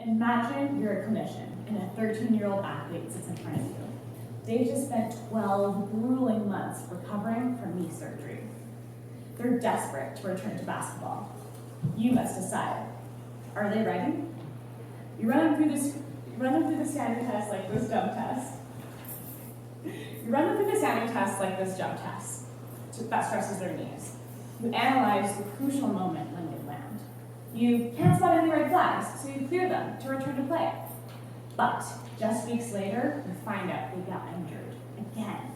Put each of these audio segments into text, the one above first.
Imagine you're a clinician and a 13-year-old athlete sits in front of you. They've just spent 12 grueling months recovering from knee surgery. They're desperate to return to basketball. You must decide, are they ready? You run them through the standard test like this jump test. That stresses their knees. You analyze the crucial moment when they land. You can't spot any red flags, so you clear them to return to play. But just weeks later, you find out they got injured again.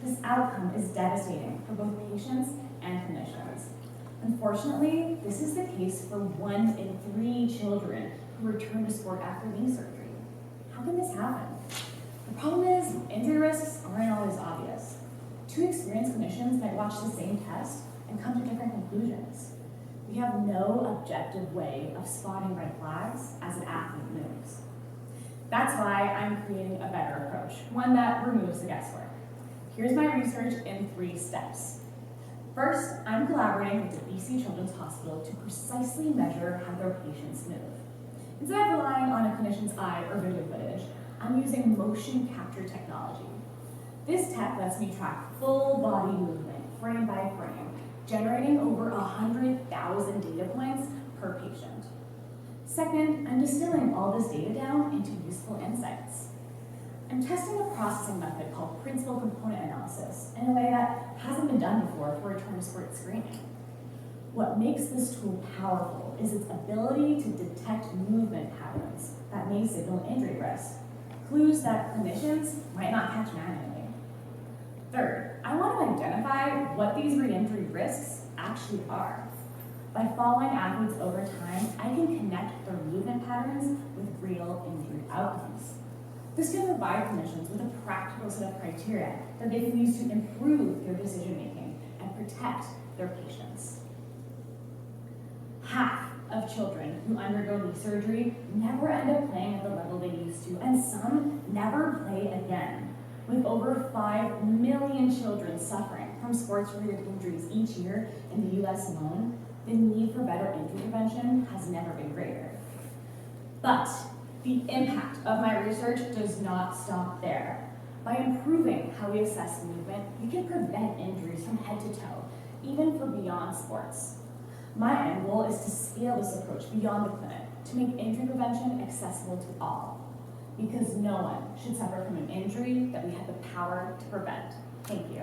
This outcome is devastating for both patients and clinicians. Unfortunately, this is the case for 1 in 3 children who return to sport after knee surgery. How can this happen? The problem is injury risks aren't always obvious. 2 experienced clinicians might watch the same test and come to different conclusions. We have no objective way of spotting red flags as an athlete moves. That's why I'm creating a better approach, one that removes the guesswork. Here's my research in 3 steps. First, I'm collaborating with the BC Children's Hospital to precisely measure how their patients move. Instead of relying on a clinician's eye or video footage, I'm using motion capture technology. This tech lets me track full body movement, frame by frame, generating over 100,000 data points per patient. Second, I'm distilling all this data down into useful insights. I'm testing a processing method called principal component analysis in a way that hasn't been done before for return to sport screening. What makes this tool powerful is its ability to detect movement patterns that may signal injury risk, clues that clinicians might not catch manually. Third, I want to identify what these re-injury risks actually are. By following athletes over time, I can connect their movement patterns with real injury outcomes. This can provide clinicians with a practical set of criteria that they can use to improve their decision-making and protect their patients. Half of children who undergo knee surgery never end up playing at the level they used to, and some never play again. With over 5 million children suffering from sports-related injuries each year in the US alone, the need for better injury prevention has never been greater. But the impact of my research does not stop there. By improving how we assess movement, we can prevent injuries from head to toe, even for beyond sports. My end goal is to scale this approach beyond the clinic to make injury prevention accessible to all, because no one should suffer from an injury that we have the power to prevent. Thank you.